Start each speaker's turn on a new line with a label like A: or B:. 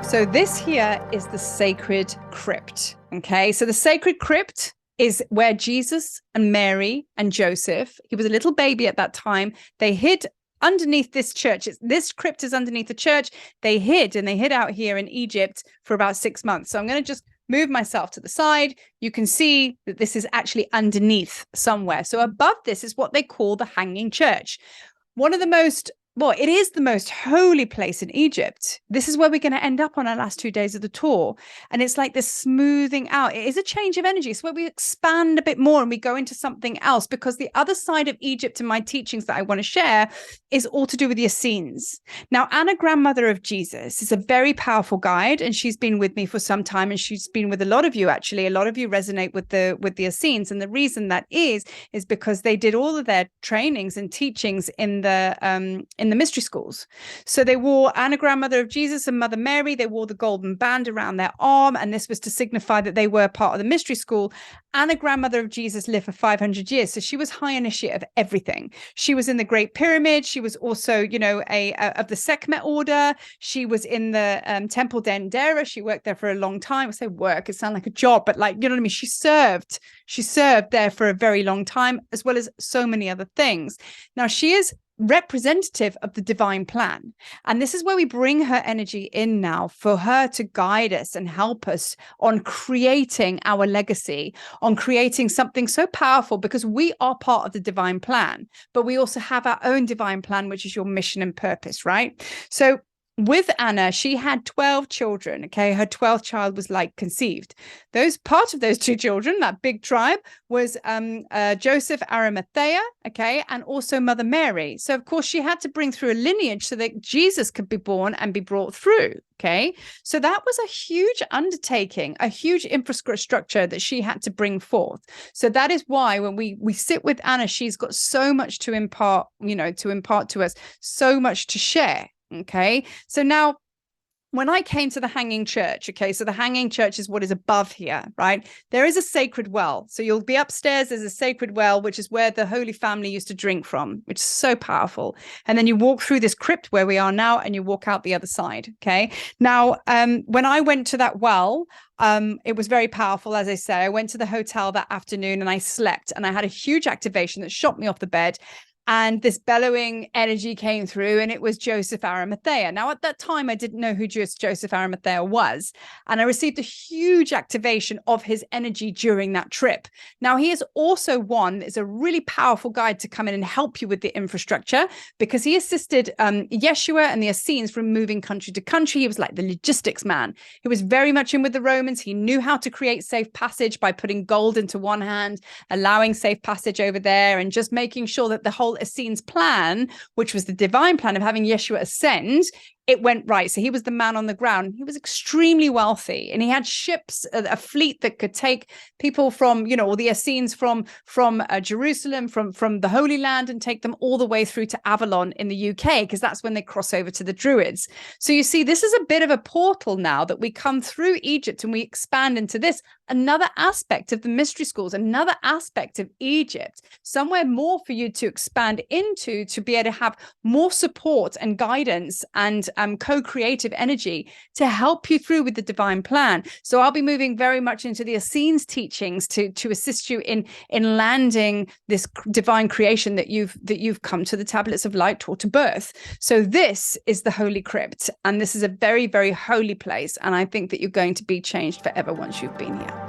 A: So this here is the sacred crypt. Okay, so the sacred crypt is where Jesus and Mary and Joseph, he was a little baby at that time, they hid underneath this church. This crypt is underneath the church. They hid out here in Egypt for about 6 months. So I'm going to just move myself to the side. You can see that this is actually underneath somewhere. So above this is what they call the hanging church. One of the most, well, it is the most holy place in Egypt. This is where we're going to end up on our last 2 days of the tour. And it's like this smoothing out. It is a change of energy. It's where we expand a bit more and we go into something else, because the other side of Egypt and my teachings that I want to share is all to do with the Essenes. Now, Anna, grandmother of Jesus, is a very powerful guide, and she's been with me for some time, and she's been with a lot of you, actually. A lot of you resonate with the Essenes. And the reason that is because they did all of their trainings and teachings in the mystery schools. So they wore Anna, grandmother of Jesus, and Mother Mary. They wore the golden band around their arm, and this was to signify that they were part of the mystery school. Anna, grandmother of Jesus, lived for 500 years. So she was high initiate of everything. She was in the Great Pyramid. She was also, you know, of the Sekhmet order. She was in the Temple Dendera. She worked there for a long time. I say work, it sounds like a job, but like, you know what I mean? She served there for a very long time, as well as so many other things. Now, she is representative of the divine plan. And this is where we bring her energy in now for her to guide us and help us on creating our legacy, on creating something so powerful, because we are part of the divine plan, but we also have our own divine plan, which is your mission and purpose, right? So with Anna, she had 12 children. Okay. Her 12th child was like conceived. Part of those 2 children, that big tribe, was Joseph, Arimathea. Okay. And also Mother Mary. So of course she had to bring through a lineage so that Jesus could be born and be brought through. Okay. So that was a huge undertaking, a huge infrastructure that she had to bring forth. So that is why when we sit with Anna, she's got so much to impart, to us, so much to share. Okay, so now when I came to the hanging church, okay, so the hanging church is what is above here, right? There is a sacred well. So you'll be upstairs, there's a sacred well, which is where the Holy Family used to drink from, which is so powerful. And then you walk through this crypt where we are now, and you walk out the other side, okay? Now, when I went to that well, it was very powerful. As I say, I went to the hotel that afternoon and I slept, and I had a huge activation that shot me off the bed. And this bellowing energy came through, and it was Joseph Arimathea. Now, at that time, I didn't know who Joseph Arimathea was. And I received a huge activation of his energy during that trip. Now, he is also one that is a really powerful guide to come in and help you with the infrastructure, because he assisted Yeshua and the Essenes from moving country to country. He was like the logistics man. He was very much in with the Romans. He knew how to create safe passage by putting gold into one hand, allowing safe passage over there, and just making sure that the whole Essenes plan, which was the divine plan of having Yeshua ascend, it went right. So he was the man on the ground. He was extremely wealthy, and he had ships, a fleet that could take people from, all the Essenes from Jerusalem, from the Holy Land, and take them all the way through to Avalon in the UK, because that's when they cross over to the Druids. So you see, this is a bit of a portal now that we come through Egypt and we expand into this, another aspect of the mystery schools, another aspect of Egypt, somewhere more for you to expand into, to be able to have more support and guidance and co-creative energy to help you through with the divine plan. So I'll be moving very much into the Essenes teachings to assist you in landing this divine creation that you've come to the tablets of light taught to birth. So this is the Holy Crypt, and this is a very, very holy place, and I think that you're going to be changed forever once you've been here.